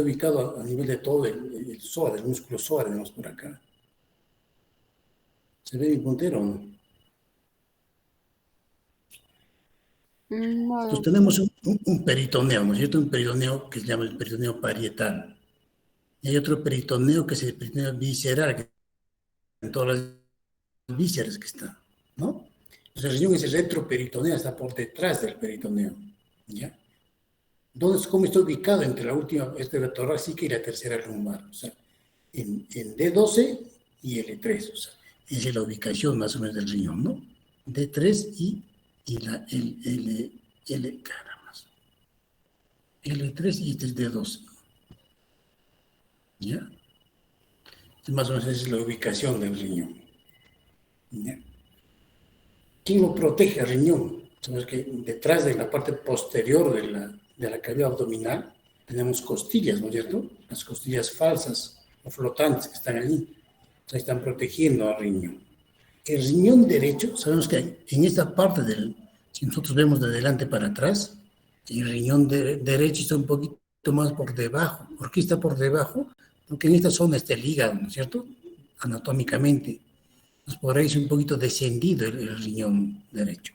ubicado a nivel de todo el psoas, del músculo psoas, tenemos por acá. ¿Se ve mi puntero o no? No, Entonces doctor. tenemos un peritoneo, ¿no es cierto? Un peritoneo que se llama el peritoneo parietal. Y hay otro peritoneo que es el peritoneo visceral, que en todas las vísceras que está, ¿no? Entonces el riñón, ese retroperitoneo, está por detrás del peritoneo, ¿ya? Entonces, ¿cómo está ubicado entre la última vértebra torácica y la tercera lumbar? O sea, en D12 y L3, o sea, esa es la ubicación más o menos del riñón, ¿no? D3 y la caramba, L3 y este es D12, ¿ya? Más o menos esa es la ubicación del riñón, ¿ya? ¿Quién lo protege al riñón? Sabemos que detrás de la parte posterior de la cavidad abdominal tenemos costillas, ¿no es cierto? Las costillas falsas o flotantes que están allí, o sea, están protegiendo al riñón. El riñón derecho, sabemos que en esta parte si nosotros vemos de adelante para atrás, el riñón derecho está un poquito más por debajo. ¿Por qué está por debajo? Porque en esta zona está el hígado, ¿no es cierto? Anatómicamente. Pues por ahí es un poquito descendido el riñón derecho.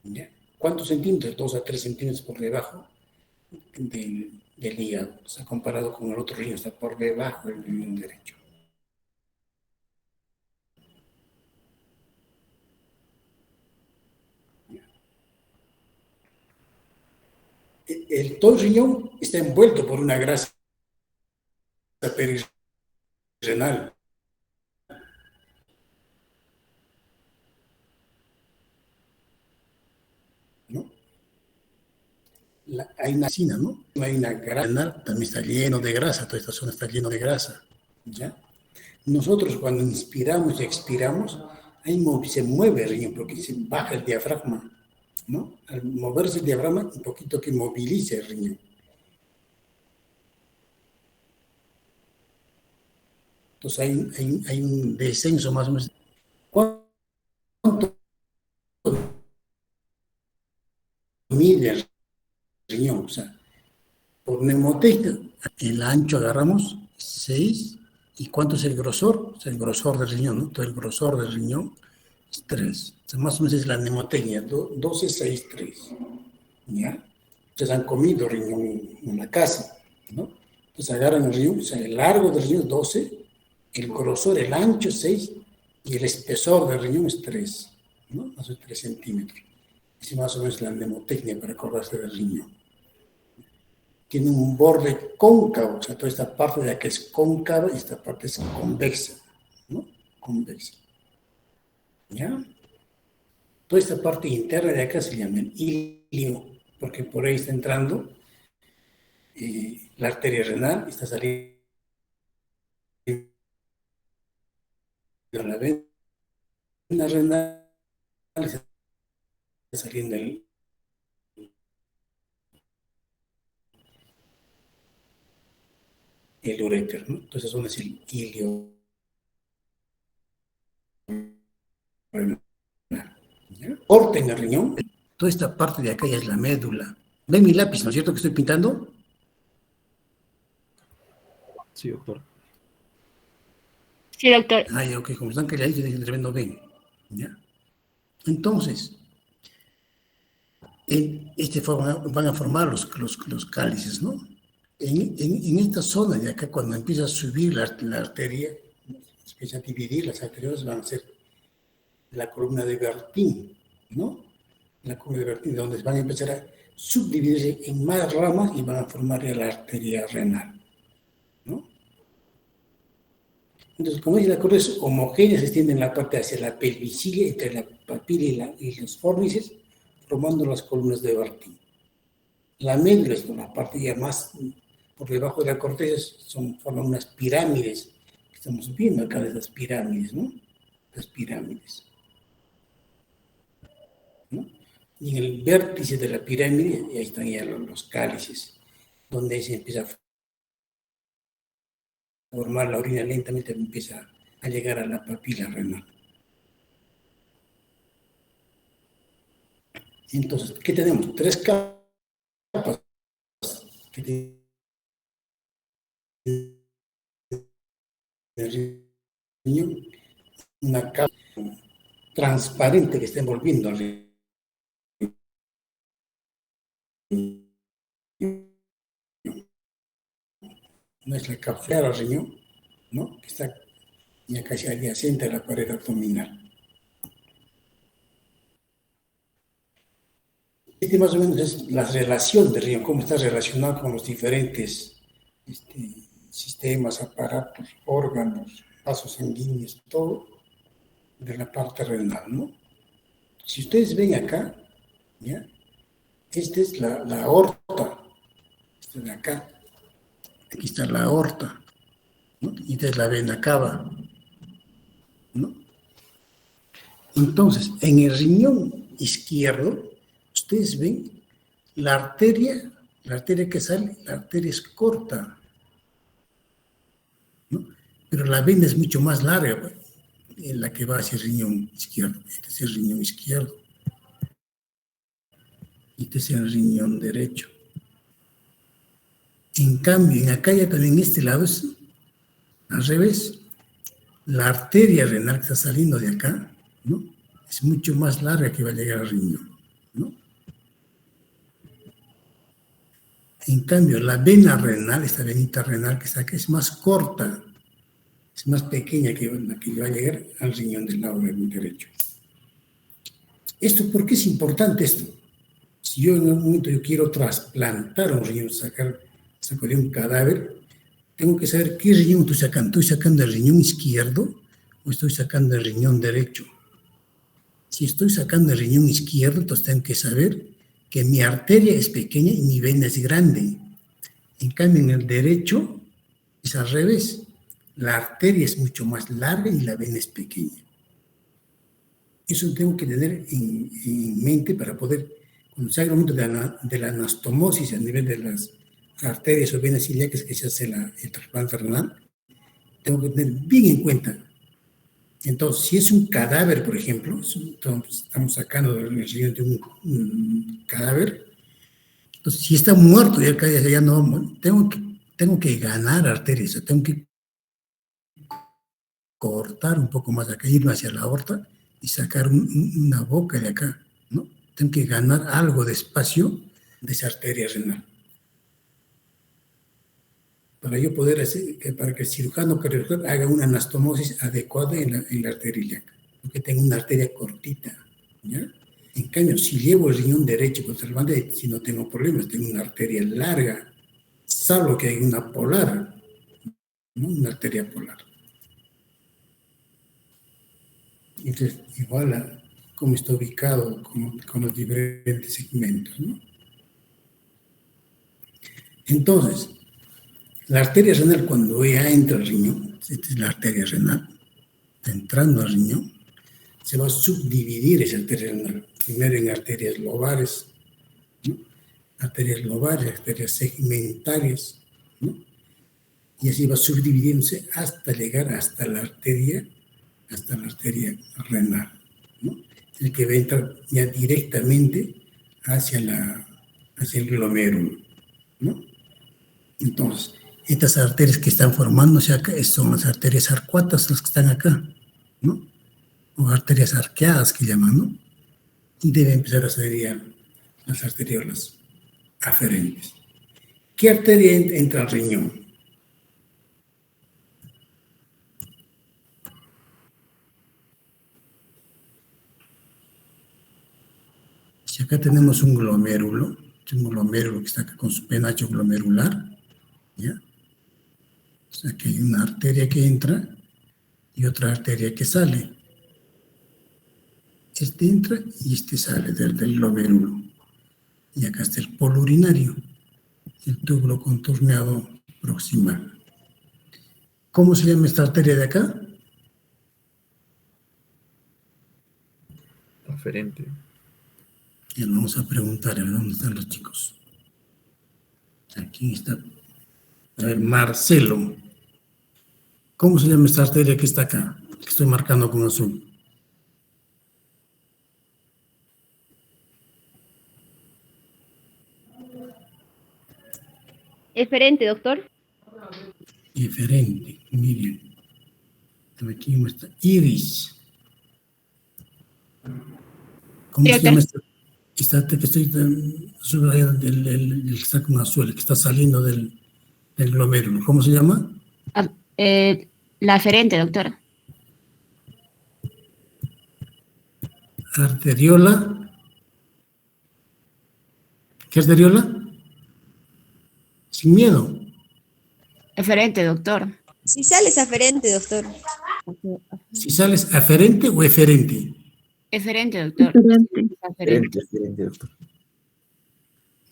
¿Ya? ¿Cuántos centímetros? 2 a 3 centímetros por debajo del hígado. O sea, comparado con el otro riñón, está por debajo del riñón derecho. Todo el riñón está envuelto por una grasa perirenal. ¿No? Hay una cina, ¿no? Hay una grasa, también está lleno de grasa, toda esta zona está llena de grasa. ¿Ya? Nosotros cuando inspiramos y expiramos, ahí se mueve el riñón porque se baja el diafragma, ¿no? Al moverse el diafragma, un poquito que movilice el riñón. Entonces hay un descenso más o menos. ¿Cuánto mide el riñón? O sea, por neumotecnia, el ancho agarramos 6. ¿Y cuánto es el grosor? O sea, el grosor del riñón, ¿no? Todo el grosor del riñón es 3. O sea, más o menos es la mnemotecnia, 12, 6, 3. ¿Ya? Entonces han comido riñón en la casa, ¿no? Entonces agarran el riñón, o sea, el largo del riñón es 12, el grosor, el ancho es 6 y el espesor del riñón es 3, ¿no? Más o menos 3 centímetros. Es más o menos la mnemotecnia para acordarse del riñón. Tiene un borde cóncavo, o sea, toda esta parte de acá es cóncava y esta parte es convexa, ¿no? Convexa. ¿Ya? Toda esta parte interna de acá se llama el ilio, porque por ahí está entrando la arteria renal, está saliendo la vena renal, está saliendo el uréter, ¿no? Entonces, eso es el ilio renal. ¿Ya? Corta en el riñón, toda esta parte de acá ya es la médula. ¿Ven mi lápiz, no es cierto que estoy pintando? Sí, doctor. Sí, doctor. Ay, ok, como están calladitos, no ven. ¿Ya? Entonces, van a formar los cálices, ¿no? En esta zona de acá, cuando empieza a subir la arteria, empieza a dividir, las arterias van a ser la columna de Bertin, ¿no? La columna de Bertin, donde van a empezar a subdividirse en más ramas y van a formar la arteria renal, ¿no? Entonces, como dice, la columna es homogénea, se extiende en la parte hacia la pelvicilia, entre la papila y los fórnices, formando las columnas de Bertin. La médula es la parte ya más por debajo de la corteza, forman unas pirámides, que estamos viendo acá de las pirámides, ¿no? Las pirámides, ¿no? Y en el vértice de la pirámide, ahí están ya los cálices, donde se empieza a formar la orina lentamente, empieza a llegar a la papila renal. Entonces, ¿qué tenemos? 3 capas que del riñón, una capa transparente que está envolviendo al riñón. No es la cápsula del riñón, ¿no? Que está ya casi adyacente a la pared abdominal. Este más o menos es la relación del riñón, cómo está relacionado con los diferentes sistemas, aparatos, órganos, vasos sanguíneos, todo de la parte renal, ¿no? Si ustedes ven acá, ¿ya? Esta es la aorta, esta de acá, aquí está la aorta, ¿no? Y esta es la vena cava, ¿no? Entonces, en el riñón izquierdo, ustedes ven la arteria que sale, la arteria es corta, ¿no? Pero la vena es mucho más larga, pues, en la que va hacia el riñón izquierdo. Este es el riñón izquierdo. Este es el riñón derecho. En cambio, en acá ya también este lado es al revés. La arteria renal que está saliendo de acá, ¿no? Es mucho más larga que va a llegar al riñón, ¿no? En cambio, la vena renal, esta venita renal que está acá, es más corta, es más pequeña que la que va a llegar al riñón del lado derecho. ¿Esto por qué es importante esto? Si yo en un momento yo quiero trasplantar un riñón, saco de un cadáver, tengo que saber qué riñón estoy sacando. ¿Estoy sacando el riñón izquierdo o estoy sacando el riñón derecho? Si estoy sacando el riñón izquierdo, entonces tengo que saber que mi arteria es pequeña y mi vena es grande. En cambio, en el derecho es al revés. La arteria es mucho más larga y la vena es pequeña. Eso tengo que tener en mente para poder, cuando se haga el momento de la anastomosis a nivel de las arterias o venas ilíacas que se hace el trasplante renal, tengo que tener bien en cuenta. Entonces, si es un cadáver, por ejemplo, estamos sacando del riñón de un cadáver, entonces si está muerto, ya no, tengo que ganar arterias, tengo que cortar un poco más de acá, irme hacia la aorta y sacar una boca de acá, ¿no? Tengo que ganar algo de espacio de esa arteria renal. Para yo poder hacer, para que el cirujano cardiovascular haga una anastomosis adecuada en la arteria ilíaca, porque tengo una arteria cortita, ¿ya? En cambio, si llevo el riñón derecho conservante, si no tengo problemas, tengo una arteria larga, salvo que hay una polar, ¿no? Una arteria polar. Entonces, igual a cómo está ubicado con los diferentes segmentos, ¿no? Entonces, la arteria renal cuando ya entra al riñón, esta es la arteria renal, está entrando al riñón, se va a subdividir esa arteria renal, primero en arterias lobales, ¿no? Arterias segmentarias, ¿no? Y así va subdividiéndose hasta llegar hasta la arteria renal, ¿no? El que va a entrar ya directamente hacia el glomérulo, ¿no? Entonces, estas arterias que están formándose acá son las arterias arcuatas, las que están acá, ¿no? O arterias arqueadas que llaman, ¿no? Y debe empezar a salir ya las arteriolas aferentes. ¿Qué arteria entra al riñón? Si acá tenemos un glomérulo que está acá con su penacho glomerular, ¿ya? O sea que hay una arteria que entra y otra arteria que sale. Este entra y este sale del glomérulo. Y acá está el polo urinario, el túbulo contorneado proximal. ¿Cómo se llama esta arteria de acá? Aferente. Ya vamos a preguntar, a ver dónde están los chicos. Aquí está. A ver, Marcelo. ¿Cómo se llama esta arteria que está acá? Que estoy marcando con azul. Eferente, doctor. Eferente, miren. Aquí muestra iris. ¿Cómo Sí, se llama doctor. esta que estoy subrayando, el que está con azul, el que está saliendo del glomérulo? ¿Cómo se llama? Ah, la aferente, doctor. Arteriola. ¿Qué arteriola? Sin miedo. Eferente, doctor. Si sales aferente, doctor. Si sales aferente o eferente. Eferente, doctor. Diferente. Aferente. Diferente, doctor.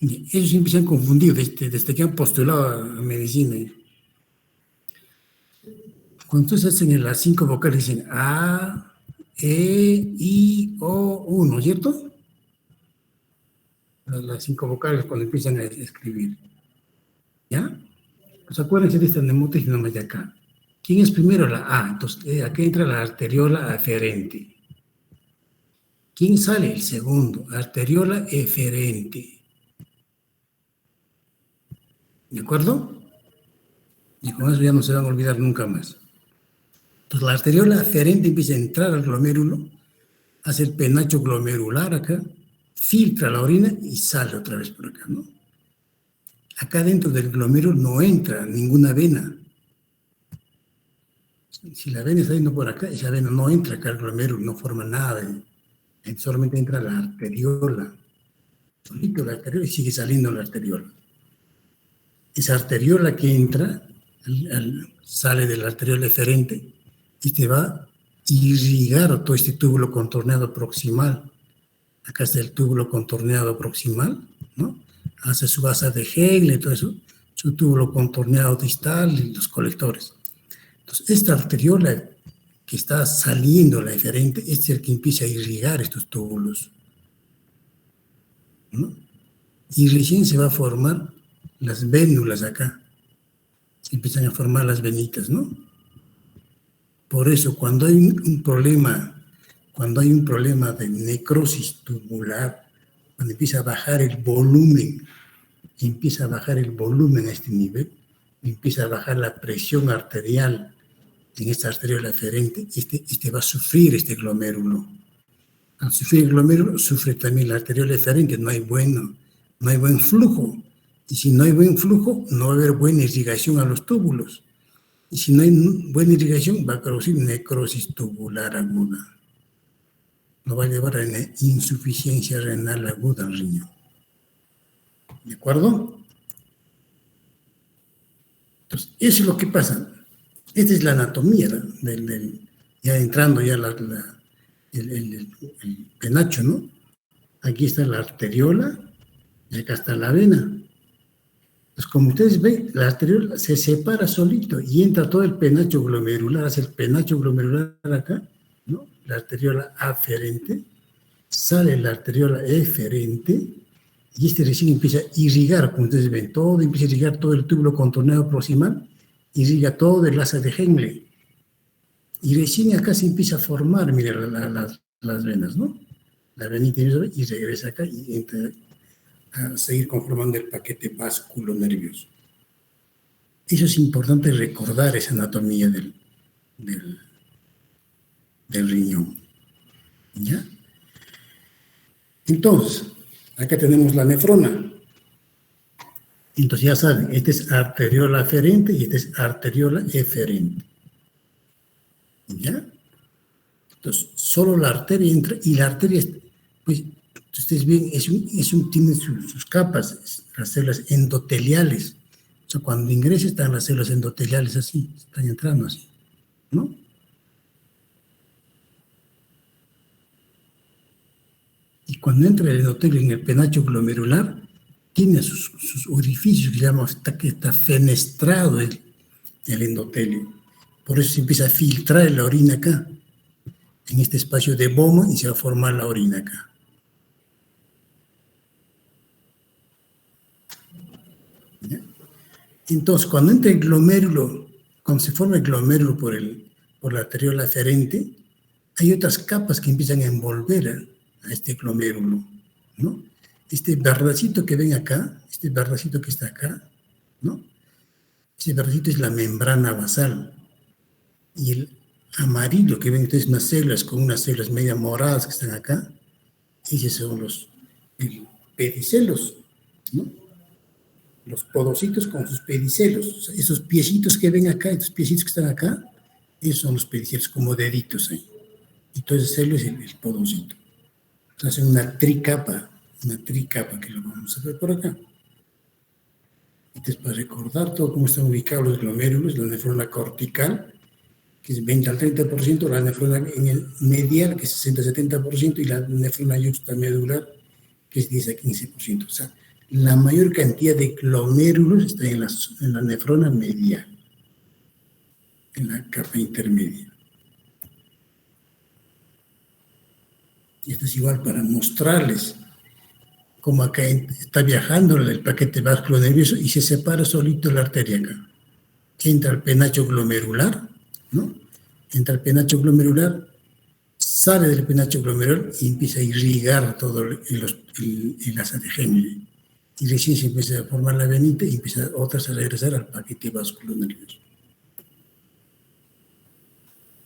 Ellos siempre se han confundido desde que han postulado a medicina. Cuando ustedes hacen las 5 vocales, dicen A, E, I, O, U, ¿no es cierto? Las 5 vocales cuando empiezan a escribir. ¿Ya? Pues acuérdense de esta mnemotécnica nomás de acá. ¿Quién es primero? La A. Entonces, aquí entra la arteriola aferente. ¿Quién sale? El segundo, arteriola eferente. ¿De acuerdo? Y con eso ya no se van a olvidar nunca más. Entonces, la arteriola aferente empieza a entrar al glomérulo, hace el penacho glomerular acá, filtra la orina y sale otra vez por acá, ¿no? Acá dentro del glomérulo no entra ninguna vena. Si la vena está yendo por acá, esa vena no entra acá al glomérulo, no forma nada. Solamente entra la arteriola. Solito la arteriola y sigue saliendo la arteriola. Esa arteriola que entra, sale de la arteriola eferente y te va a irrigar todo este túbulo contorneado proximal. Acá está el túbulo contorneado proximal, ¿no? Hace su asa de Hegel y todo eso, su túbulo contorneado distal y los colectores. Entonces, esta arteriola que está saliendo la eferente es el que empieza a irrigar estos túbulos, ¿no? Y recién se va a formar las vénulas acá. Se empiezan a formar las venitas, ¿no? Por eso, cuando hay un problema de necrosis tubular, cuando empieza a bajar el volumen, a este nivel, empieza a bajar la presión arterial en esta arteriola eferente, este va a sufrir este glomérulo. Al sufrir el glomérulo, sufre también la arteriola eferente, no hay buen flujo. Y si no hay buen flujo, no va a haber buena irrigación a los túbulos. Y si no hay buena irrigación, va a producir necrosis tubular aguda. Lo va a llevar a una insuficiencia renal aguda al riñón. ¿De acuerdo? Entonces, eso es lo que pasa. Esta es la anatomía ya entrando ya el penacho, ¿no? Aquí está la arteriola y acá está la vena. Pues como ustedes ven, la arteriola se separa solito y entra todo el penacho glomerular, hace el penacho glomerular acá, ¿no? La arteriola aferente, sale la arteriola eferente y este recién empieza a irrigar, como ustedes ven, empieza a irrigar todo el túbulo contorneado proximal, irriga todo el asa de Henle. Y recién acá se empieza a formar, mire, las venas, ¿no? La venita y regresa acá y entra a seguir conformando el paquete vasculo nervioso. Eso es importante recordar, esa anatomía del riñón. ¿Ya? Entonces, acá tenemos la nefrona. Entonces ya saben, esta es arteriola aferente y esta es arteriola eferente. ¿Ya? Entonces, solo la arteria entra y la arteria, pues, ustedes ven, tiene sus capas, las células endoteliales. O sea, cuando ingresa están las células endoteliales así, están entrando así, ¿no? Y cuando entra el endotelio en el penacho glomerular, tiene sus orificios que llaman, que está fenestrado el endotelio. Por eso se empieza a filtrar la orina acá, en este espacio de Bowman, y se va a formar la orina acá. ¿Ya? Entonces, cuando entra el glomérulo, cuando se forma el glomérulo por la arteriola aferente, hay otras capas que empiezan a envolver a este glomérulo, ¿no? Este verdacito que ven acá, este verdacito que está acá, ¿no? Ese verdecito es la membrana basal. Y el amarillo que ven ustedes, unas células con unas células media moradas que están acá, esos son los pedicelos, ¿no? Los podocitos con sus pedicelos. O sea, esos piecitos que ven acá, estos piecitos que están acá, esos son los pedicelos como deditos ahí. Y todo ese celo es el podocito. Entonces, una tricapa que lo vamos a ver por acá. Entonces, para recordar todo cómo están ubicados los glomérulos, la nefrona cortical, que es 20 al 30%, la nefrona medial, que es 60-70%, y la nefrona yuxtamedular, que es 10 a 15%. O sea, la mayor cantidad de glomérulos está en la nefrona medial, en la capa intermedia. Y esto es igual para mostrarles cómo acá está viajando el paquete vascular nervioso y se separa solito la arteria acá. Entra al penacho glomerular, ¿no? Entra al penacho glomerular, sale del penacho glomerular y empieza a irrigar todo el asa de Henle. Y recién se empieza a formar la venita y empieza otras a regresar al paquete vascular nervioso.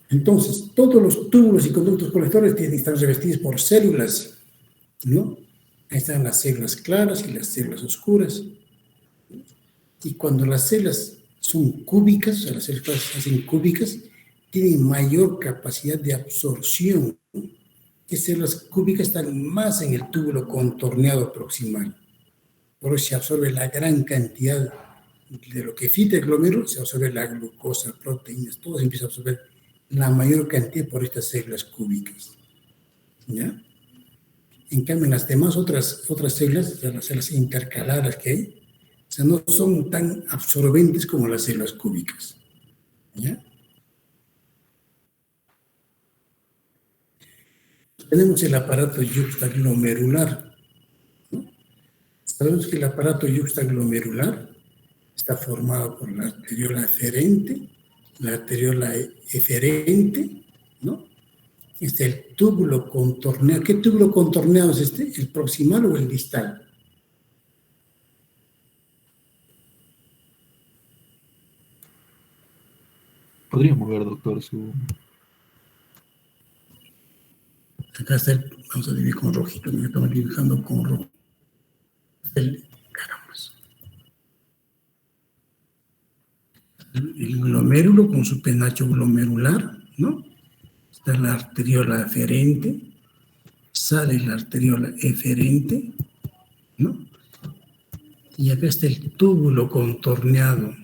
Entonces, todos los túbulos y conductos colectores están revestidos por células, ¿no? Ahí están las células claras y las células oscuras. Y cuando las células son cúbicas, o sea, las células se hacen cúbicas, tienen mayor capacidad de absorción. Las células cúbicas están más en el túbulo contorneado proximal. Por eso se absorbe la gran cantidad de lo que filtra el glomérulo, se absorbe la glucosa, proteínas, todo se empieza a absorber la mayor cantidad por estas células cúbicas. ¿Ya? En cambio, en las demás otras células, o sea, las células intercaladas que hay, o sea, no son tan absorbentes como las células cúbicas. ¿Ya? Tenemos el aparato yuxtaglomerular, ¿no? Sabemos que el aparato yuxtaglomerular está formado por la arteriola aferente, la arteriola eferente, ¿no? Este es el túbulo contorneado. ¿Qué túbulo contorneado es este? ¿El proximal o el distal? Podríamos ver, doctor, su... Acá está vamos a dividir con rojito, me estamos dibujando con rojo. El glomérulo con su penacho glomerular, ¿no? Está la arteriola aferente, sale la arteriola eferente, ¿no? Y acá está el túbulo contorneado.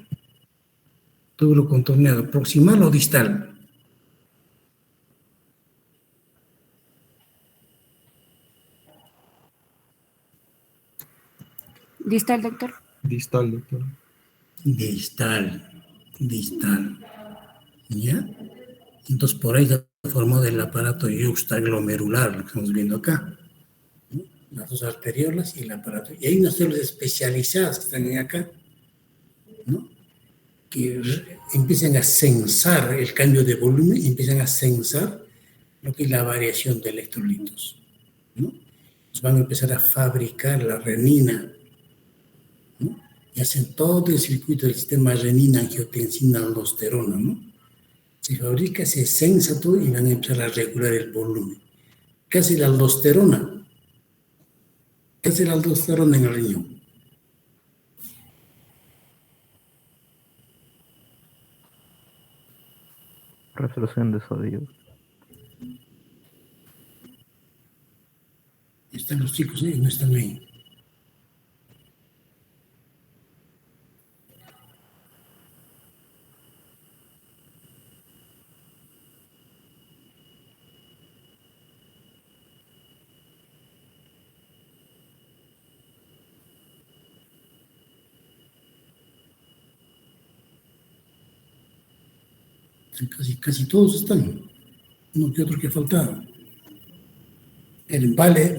Túbulo contorneado, proximal o distal. ¿Distal, doctor? Distal, doctor. Distal. ¿Ya? Entonces, por ahí se ha formado el aparato yuxtaglomerular, lo que estamos viendo acá, ¿no? Las dos arteriolas y el aparato. Y hay unas células especializadas que están acá, ¿no? Que empiezan a censar el cambio de volumen, empiezan a censar lo que es la variación de electrolitos, ¿no? Pues van a empezar a fabricar la renina, ¿no? Y hacen todo el circuito del sistema renina, angiotensina, aldosterona, ¿no? Se fabrica, se sensa todo y van a empezar a regular el volumen. ¿Qué hace la aldosterona? ¿Qué hace la aldosterona en el riñón? Resolución de sodio. Están los chicos, ¿eh? No están ahí. Casi todos están. Uno que otro que faltaba.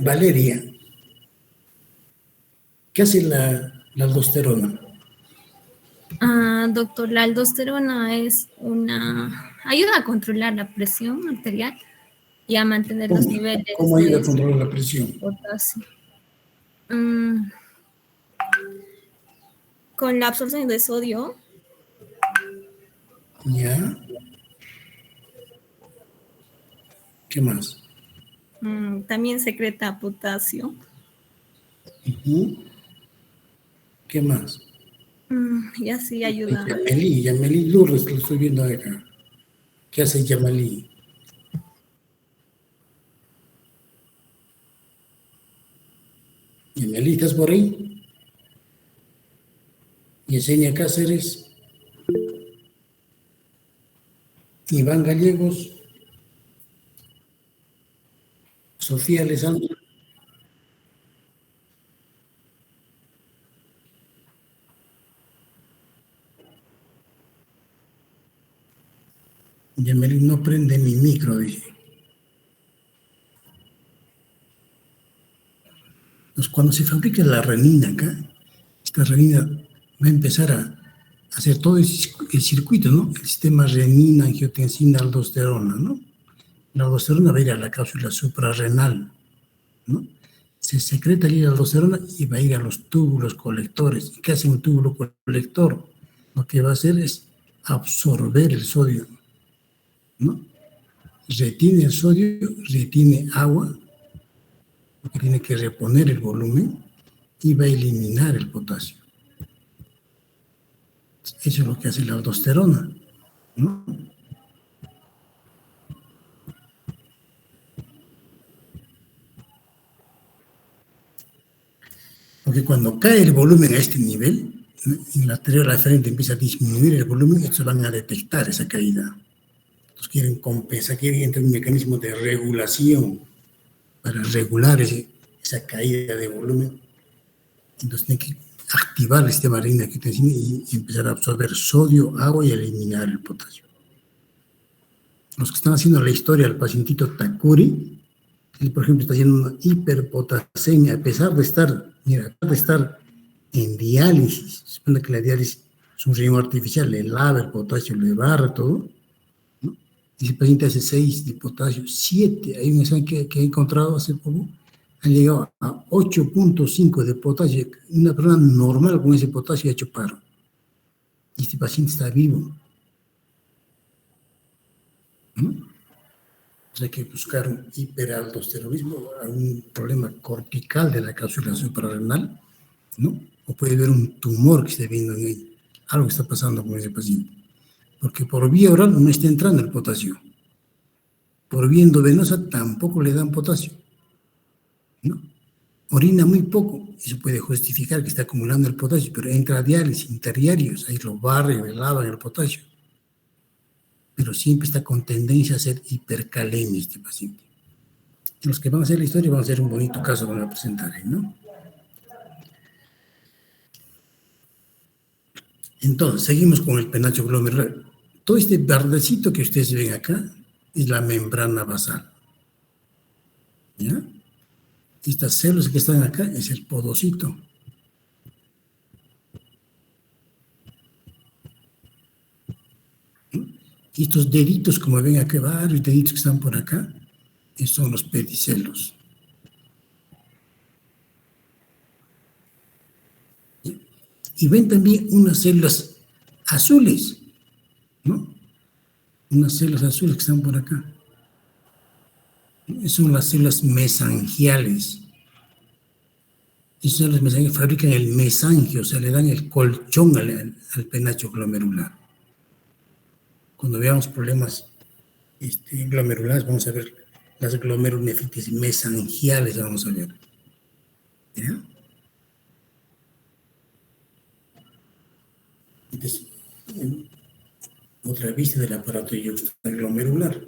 Valeria. ¿Qué hace la aldosterona? Doctor, la aldosterona ayuda a controlar la presión arterial y a mantener los niveles ¿Cómo ayuda a de controlar la presión? potasio. Con la absorción de sodio ¿Ya? ¿Qué más? También secreta potasio. Ujú. ¿Qué más? Y así ayuda. Yamelí Lourdes, que lo estoy viendo acá. ¿Qué hace Yamelí? Yamelí, ¿estás por ahí? Yesenia Cáceres, Iván Gallegos, Sofía Alessandra. Yamelí no prende mi micro, dice. Entonces, cuando se fabrica la renina acá, esta renina va a empezar a hacer todo el circuito, ¿no? El sistema renina, angiotensina, aldosterona, ¿no? La aldosterona va a ir a la cápsula suprarrenal, ¿no? Se secreta allí la aldosterona y va a ir a los túbulos colectores. ¿Y qué hace un túbulo colector? Lo que va a hacer es absorber el sodio, ¿no? Retiene el sodio, retiene agua, porque tiene que reponer el volumen y va a eliminar el potasio. Eso es lo que hace la aldosterona, ¿no? Porque cuando cae el volumen a este nivel, en la arteria aferente empieza a disminuir el volumen, estos van a detectar esa caída. Entonces quieren compensar, quieren entrar en un mecanismo de regulación para regular esa caída de volumen. Entonces tienen que activar el sistema renina angiotensina y empezar a absorber sodio, agua y eliminar el potasio. Los que están haciendo la historia del pacientito Takuri, él, por ejemplo, está haciendo una hiperpotasemia, a pesar de estar, mira, a pesar de estar en diálisis, se supone que la diálisis es un riñón artificial, le lava el potasio, le barra todo, ¿no? Y el paciente hace 6 de potasio, 7, hay un examen que he encontrado hace poco, han llegado a 8.5 de potasio, una persona normal con ese potasio ha hecho paro, y este paciente está vivo, ¿no? Hay que buscar un hiperaldosteronismo, algún problema cortical de la cápsula suprarrenal, ¿no? O puede haber un tumor que esté viendo en él, algo que está pasando con ese paciente. Porque por vía oral no está entrando el potasio. Por vía endovenosa tampoco le dan potasio, ¿no? Orina muy poco, eso puede justificar que está acumulando el potasio, pero entra a diálisis, interdiarios, ahí lo barren, le lavan el potasio. Pero siempre está con tendencia a ser hipercalemia este paciente. Los que van a hacer la historia van a hacer un bonito caso que van a presentar ahí, ¿no? Entonces, seguimos con el penacho glomerular. Todo este verdecito que ustedes ven acá es la membrana basal, ¿ya? Estas células que están acá es el podocito. Y estos deditos, como ven acá, varios deditos que están por acá, son los pedicelos. Y ven también unas células azules, ¿no? Unas células azules que están por acá. Son las células mesangiales. Esas células mesangiales fabrican el mesangio, o sea, le dan el colchón al penacho glomerular. Cuando veamos problemas glomerulares, vamos a ver las glomerulonefritis mesangiales, vamos a ver. ¿Ya? Entonces, otra vista del aparato glomerular.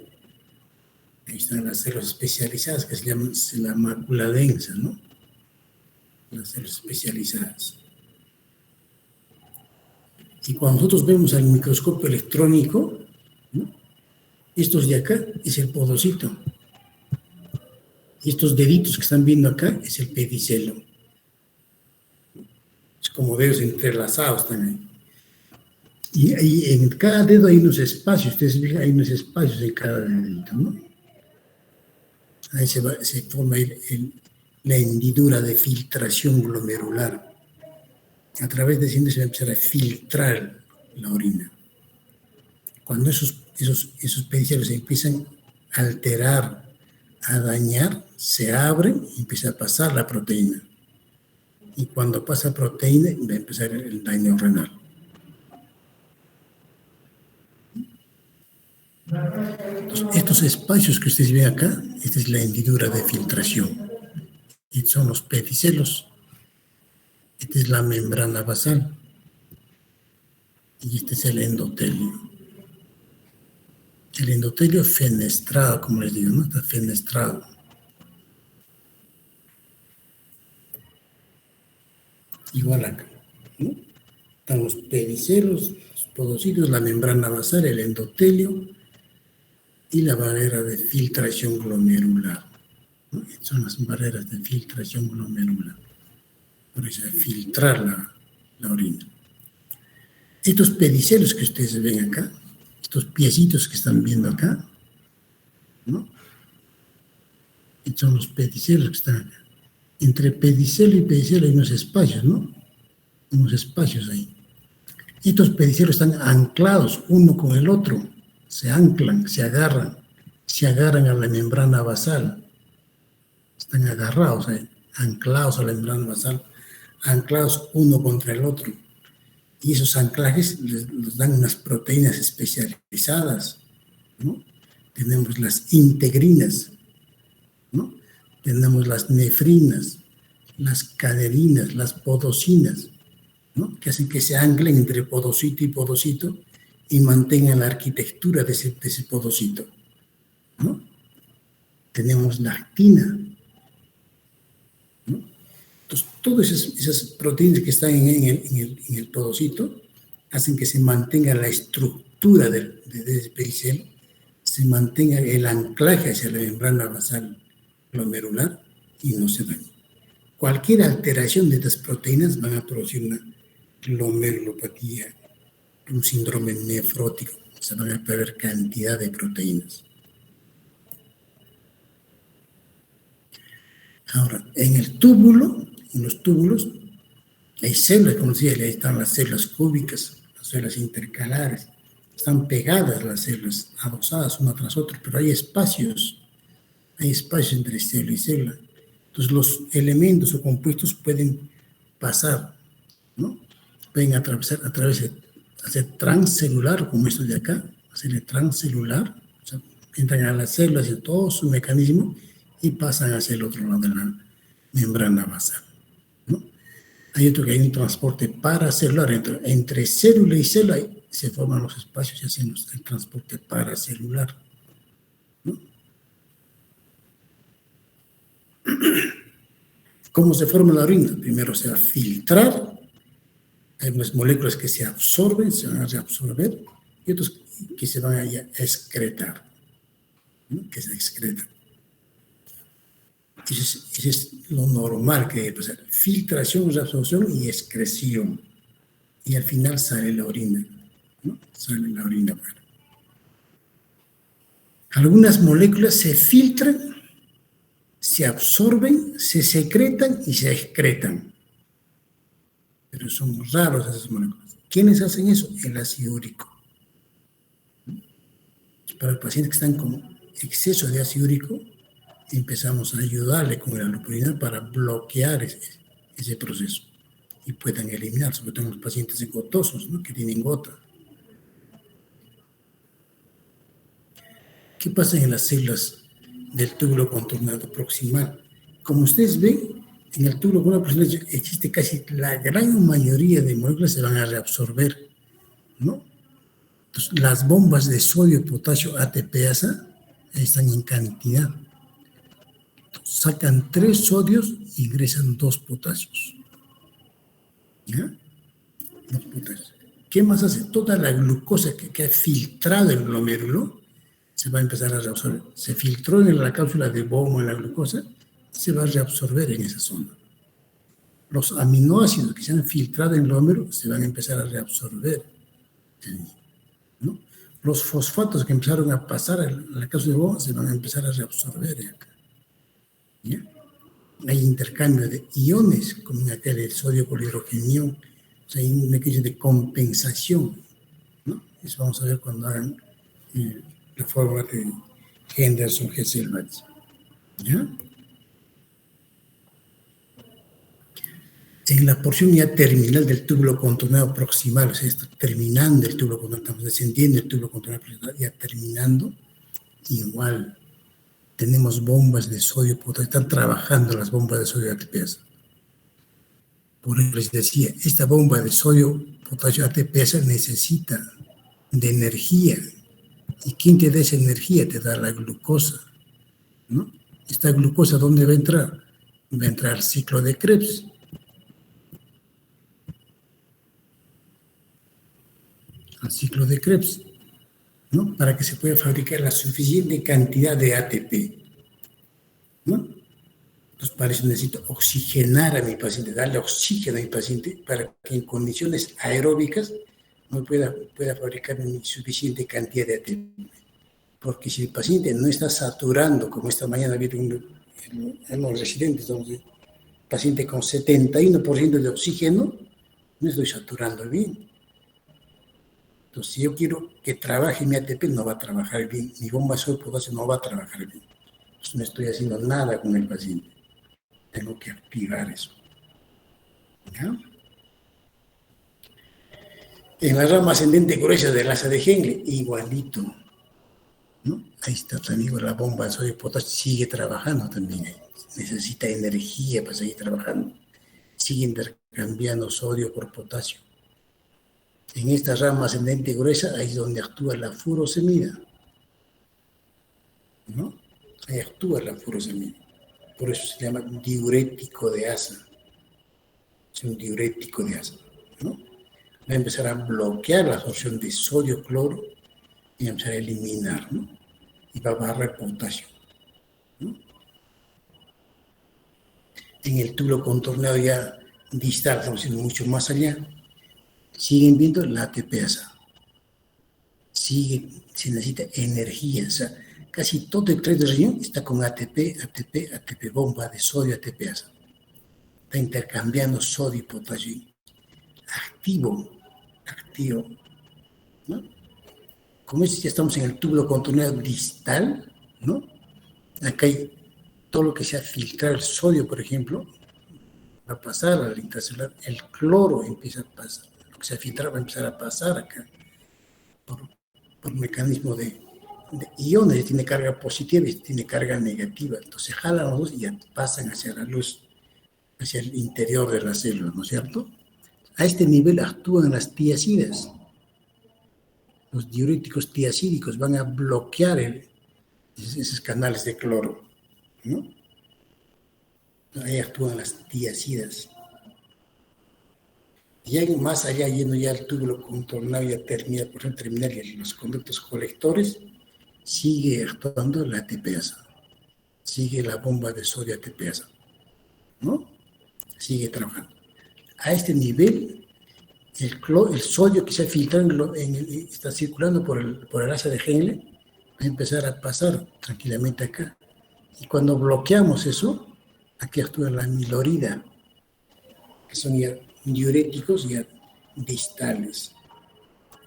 Ahí están las células especializadas que se llaman la mácula densa, ¿no? Las células especializadas. Y cuando nosotros vemos al microscopio electrónico, ¿no? Estos de acá es el podocito. Y estos deditos que están viendo acá es el pedicelo. Es como dedos entrelazados también. Y ahí en cada dedo hay unos espacios, ustedes ven, hay unos espacios en cada dedito, ¿no? Ahí se forma la hendidura de filtración glomerular. A través de ese se va a empezar a filtrar la orina. Cuando esos pedicelios se empiezan a alterar, a dañar, se abren y empieza a pasar la proteína. Y cuando pasa proteína, va a empezar el daño renal. Entonces, estos espacios que ustedes ven acá, esta es la hendidura de filtración. Estos son los pedicelos. Esta es la membrana basal. Y este es el endotelio. El endotelio fenestrado, como les digo, ¿no? Está fenestrado. Igual acá, ¿no? Están los pedicelos, los podocitos, la membrana basal, el endotelio y la barrera de filtración glomerular, ¿no? Son las barreras de filtración glomerular. Por eso, filtrar la orina. Estos pedicelios que ustedes ven acá, estos piecitos que están viendo acá, ¿no? Estos son los pedicelios que están acá. Entre pedicelio y pedicelio hay unos espacios, ¿no? Unos espacios ahí. Estos pedicelios están anclados uno con el otro, se anclan, se agarran a la membrana basal. Están agarrados ahí, anclados a la membrana basal, anclados uno contra el otro. Y esos anclajes les dan unas proteínas especializadas, ¿no? Tenemos las integrinas, ¿no? Tenemos las nefrinas, las caderinas, las podocinas, ¿no? Que hacen que se anclen entre podocito y podocito y mantengan la arquitectura de ese podocito, ¿no? Tenemos la actina, ¿no? Entonces, todas esas proteínas que están en el podocito hacen que se mantenga la estructura de ese pedicel, se mantenga el anclaje hacia la membrana basal glomerular y no se dañe. Cualquier alteración de estas proteínas van a producir una glomerulopatía, un síndrome nefrótico, se van a perder cantidad de proteínas. Ahora, en el túbulo, en los túbulos, hay células, como decía, ahí están las células cúbicas, las células intercalares, están pegadas las células, adosadas una tras otra, pero hay espacios entre célula y célula. Entonces, los elementos o compuestos pueden pasar, ¿no? Pueden atravesar hacer transcelular, como esto de acá, hacerle transcelular, o sea, entran a las células y todo su mecanismo y pasan hacia el otro lado de la membrana basal, ¿no? Hay otro que hay un transporte paracelular, entre célula y célula se forman los espacios y hacemos el transporte paracelular, ¿no? ¿Cómo se forma la orina? Primero se va a filtrar, hay unas moléculas que se absorben, se van a reabsorber, y otros que se van a excretar, ¿no? Que se excretan. Eso es lo normal que debe pasar. Filtración, reabsorción y excreción. Y al final sale la orina, ¿no? Sale la orina afuera. Algunas moléculas se filtran, se absorben, se secretan y se excretan. Pero son raros esas moléculas. ¿Quiénes hacen eso? El ácido úrico. Para los pacientes que están con exceso de ácido úrico, empezamos a ayudarle con la allopurinol para bloquear ese proceso y puedan eliminar, sobre todo en los pacientes gotosos, ¿no? Que tienen gota. ¿Qué pasa en las células del túbulo contornado proximal? Como ustedes ven, en el túbulo contornado proximal existe casi la gran mayoría de moléculas se van a reabsorber, ¿no? Entonces, las bombas de sodio, potasio, ATPasa están en cantidad. Entonces, sacan 3 sodios e ingresan 2 potasios. ¿Ya? 2 potasios. ¿Qué más hace? Toda la glucosa que ha filtrado el glomérulo se va a empezar a reabsorber. Se filtró en la cápsula de Bowman la glucosa, se va a reabsorber en esa zona. Los aminoácidos que se han filtrado en el glomérulo se van a empezar a reabsorber, ¿no? Los fosfatos que empezaron a pasar a la cápsula de Bowman se van a empezar a reabsorber acá. ¿Ya? Hay intercambio de iones, como en aquel el sodio con el hidrogenión, o sea, hay un mecanismo de compensación, ¿no? Eso vamos a ver cuando hagan la fórmula de Henderson-Gesellbach. ¿Ya? En la porción ya terminal del túbulo contornado proximal, o sea, está terminando el túbulo contornado, estamos descendiendo el túbulo contornado proximal, ya terminando, igual tenemos bombas de sodio potasio, están trabajando las bombas de sodio ATPasa. Por eso les decía, esta bomba de sodio potasio ATPasa necesita de energía. ¿Y quién te da esa energía? Te da la glucosa, ¿no? ¿Esta glucosa dónde va a entrar? Va a entrar al ciclo de Krebs. Al ciclo de Krebs, ¿no? Para que se pueda fabricar la suficiente cantidad de ATP, ¿no? Entonces, para eso necesito oxigenar a mi paciente, darle oxígeno a mi paciente para que en condiciones aeróbicas no pueda fabricar suficiente cantidad de ATP. Porque si el paciente no está saturando, como esta mañana vieron en los residentes, entonces, paciente con 71% de oxígeno, no estoy saturando bien. Entonces, si yo quiero que trabaje mi ATP, no va a trabajar bien. Mi bomba de sodio potasio no va a trabajar bien. Entonces, no estoy haciendo nada con el paciente. Tengo que activar eso. ¿Ya? En la rama ascendente gruesa del asa de Henle, igualito, ¿no? Ahí está también la bomba de sodio potasio, sigue trabajando también ahí. Necesita energía para seguir trabajando. Sigue intercambiando sodio por potasio. En esta rama ascendente gruesa, ahí es donde actúa la furosemida, ¿no? Ahí actúa la furosemida. Por eso se llama diurético de asa. Es un diurético de asa, ¿no? Va a empezar a bloquear la absorción de sodio-cloro y va a empezar a eliminar, ¿no? Y va a barrer potasio, ¿no? En el túbulo contorneado ya distal, estamos yendo mucho más allá, siguen viendo la ATPasa. Se necesita energía, o sea, casi todo el tracto del riñón está con ATP, bomba de sodio, ATPasa. Está intercambiando sodio y potasio. Activo, ¿no? Como ya estamos en el túbulo contorneado distal, ¿no? Acá hay todo lo que sea filtrar el sodio, por ejemplo, va a pasar al intracelular, el cloro empieza a pasar, lo que se filtra va a empezar a pasar acá, por mecanismo de iones, tiene carga positiva y tiene carga negativa, entonces jalan los dos y ya pasan hacia la luz, hacia el interior de la célula, ¿no es cierto? A este nivel actúan las tiacidas. Los diuréticos tiacídicos van a bloquear esos canales de cloro, ¿no? Ahí actúan las tiacidas. Y hay más allá, yendo ya al túbulo contornado, ya termina, por ejemplo, terminal y los conductos colectores, sigue actuando la ATPasa. Sigue la bomba de sodio ATPasa, ¿no? Sigue trabajando. A este nivel, el sodio que se ha filtrado está circulando por el asa de Henle, va a empezar a pasar tranquilamente acá. Y cuando bloqueamos eso, aquí actúa la amilorida, que son ya diuréticos ya distales,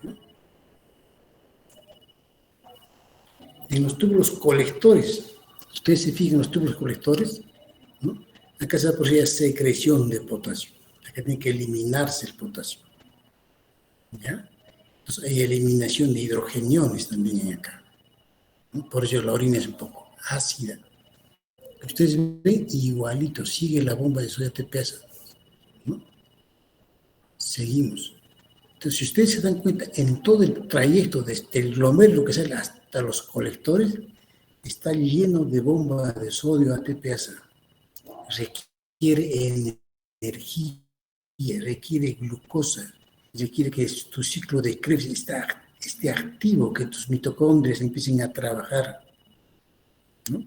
¿no? En los túbulos colectores, ustedes se fijan en los túbulos colectores, ¿no? Acá se va a producir secreción de potasio. Acá tiene que eliminarse el potasio, ¿ya? Entonces hay eliminación de hidrogeniones también acá, ¿no? Por eso la orina es un poco ácida. Ustedes ven igualito, sigue la bomba de sodio ATPasa, ¿no? Seguimos. Entonces, si ustedes se dan cuenta, en todo el trayecto desde el glomérulo que sale hasta los colectores, está lleno de bomba de sodio ATPasa. Requiere energía, requiere glucosa, requiere que tu ciclo de Krebs esté activo, que tus mitocondrias empiecen a trabajar, ¿no?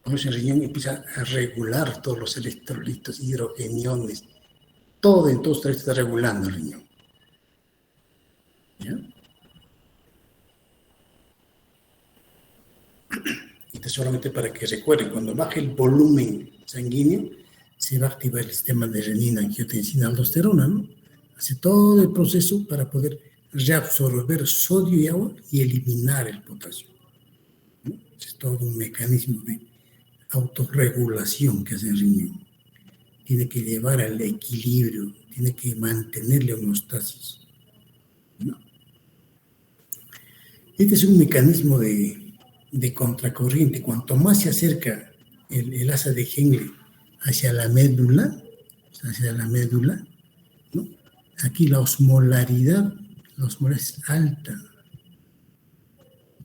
Por eso el riñón empieza a regular todos los electrolitos, hidrogeniones, todo en todos los está regulando el riñón. ¿Ya? Esto es solamente para que recuerden, cuando baje el volumen sanguíneo, se va a activar el sistema de renina, angiotensina, aldosterona, ¿no? Hace todo el proceso para poder reabsorber sodio y agua y eliminar el potasio, ¿no? Es todo un mecanismo de autorregulación que hace el riñón. Tiene que llevar al equilibrio, tiene que mantener la homeostasis, ¿no? Este es un mecanismo de contracorriente. Cuanto más se acerca el asa de Henle hacia la médula, ¿no? Aquí la osmolaridad es alta,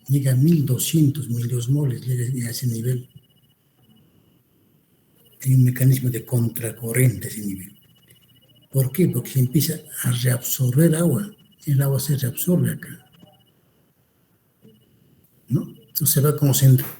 llega a 1200 miliosmoles, llega a ese nivel. Hay un mecanismo de contracorriente a ese nivel. ¿Por qué? Porque se empieza a reabsorber agua, el agua se reabsorbe acá, ¿no? Entonces se va concentrando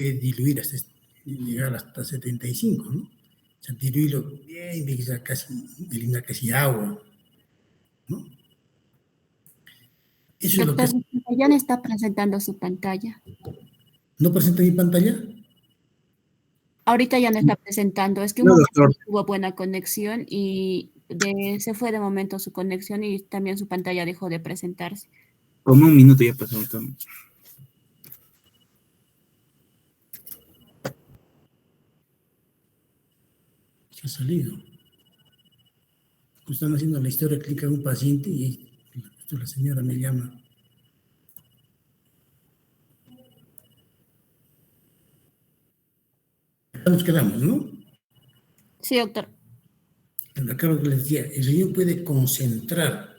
diluir hasta llegar hasta 75, ¿no? O sea, diluirlo bien, casi, eliminar casi agua, ¿no? Eso es lo que Doctor, ya no está presentando su pantalla. ¿No presenta mi pantalla? Ahorita ya no está presentando. Es que un No, momento doctor. tuvo buena conexión y se fue de momento su conexión y también su pantalla dejó de presentarse. Como un minuto ya pasó. Doctor. Se ha salido. Están haciendo la historia clínica de un paciente y la señora me llama. Acá nos quedamos, ¿no? Sí, doctor. Acá lo que les decía, el riñón puede concentrar,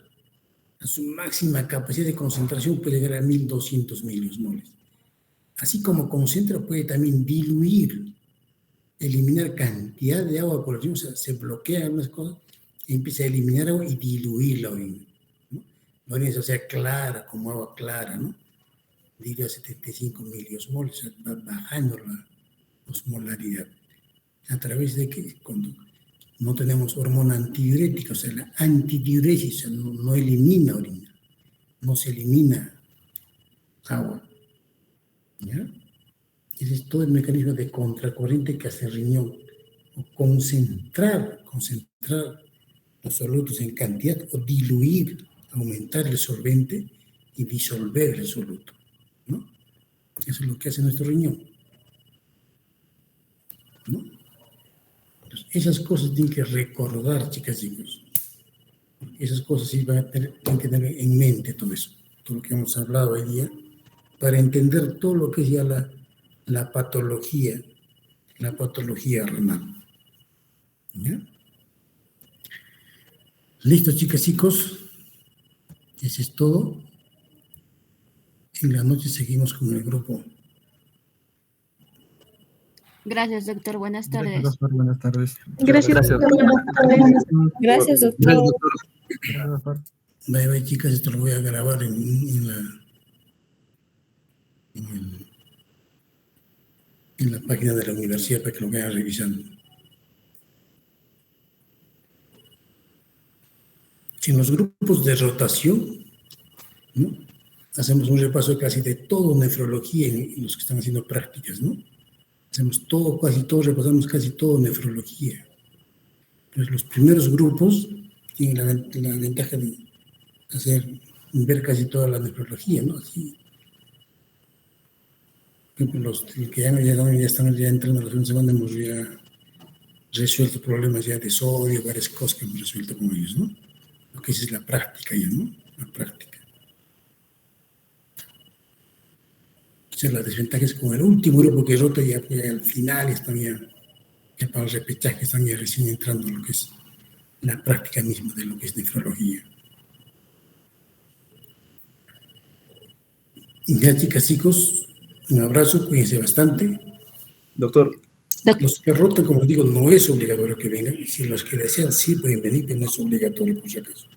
a su máxima capacidad de concentración puede llegar a 1200 miliosmoles. Así como concentra, puede también diluir, eliminar cantidad de agua por el riñón, o sea, se bloquean algunas cosas y empieza a eliminar agua y diluir la orina, ¿no? La orina, o sea, clara, como agua clara, ¿no? Diría 75 miliosmoles, o sea, va bajando la osmolaridad. ¿A través de que cuando no tenemos hormona antidiurética, o sea, la antidiuresis, o sea, no elimina orina, no se elimina agua, ¿ya? Ese es todo el mecanismo de contracorriente que hace el riñón, o concentrar los solutos en cantidad, o diluir, aumentar el solvente y disolver el soluto, ¿no? Eso es lo que hace nuestro riñón, ¿no? Entonces, esas cosas tienen que recordar, chicas y chicos. Esas cosas sí van a tienen que tener en mente todo eso, todo lo que hemos hablado hoy día, para entender todo lo que es ya la patología renal. ¿Ya? Listo, chicas y chicos. Eso es todo. En la noche seguimos con el grupo. Gracias, doctor. Buenas tardes. Gracias, doctor. Buenas tardes. Gracias, doctor. Gracias, doctor. Gracias, doctor. Gracias, doctor. Bye, bye, chicas. Esto lo voy a grabar en la página de la universidad para que lo vayan revisando. En los grupos de rotación, ¿no? Hacemos un repaso casi de todo nefrología en los que están haciendo prácticas, ¿no? Hacemos todo, casi todo, repasamos casi todo nefrología. Pues los primeros grupos tienen la ventaja de ver casi toda la nefrología, ¿no? Así, por ejemplo, los que ya estamos ya entrando a la segunda semana, hemos ya resuelto problemas ya de sodio, varias cosas que hemos resuelto con ellos, ¿no? Lo que es la práctica ya, ¿no? La práctica. O sea, la desventaja es con el último grupo que rota ya al final, están ya para el repechaje, están ya recién entrando en lo que es la práctica misma de lo que es nefrología. Y ya, chicas, chicos, un abrazo, cuídense bastante. Doctor, Los que rotan, como digo, no es obligatorio que vengan. Si los que desean, sí pueden venir, pero no es obligatorio, por si acaso.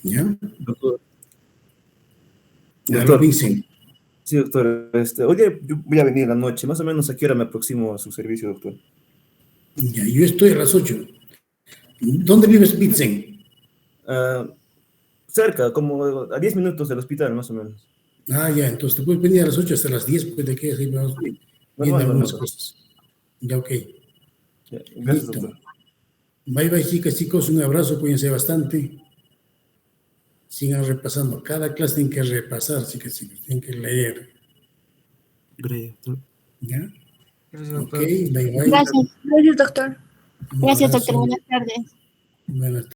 ¿Ya? doctor, Ahora, doctor. Vincent. Sí, doctor. Oye, yo voy a venir en la noche. Más o menos a qué hora me aproximo a su servicio, doctor. Ya, yo estoy a las 8. ¿Dónde vives, Vincent? Cerca, como a 10 minutos del hospital, más o menos. Ah, ya, entonces te puedes venir a las 8 hasta las 10, pues de que así vamos Sí, viendo normal, algunas normal. cosas. Ya, ok. Ya, gracias, Listo. doctor. Bye, bye, chicas, chicos, un abrazo, cuídense bastante. Sigan repasando. Cada clase tienen que repasar, chicas, chicos, tienen que leer. Gracias, doctor. ¿Ya? Gracias, Ok, doctor. bye, bye. Gracias. Gracias, doctor. Un Gracias, doctor. abrazo. Buenas tardes. Buenas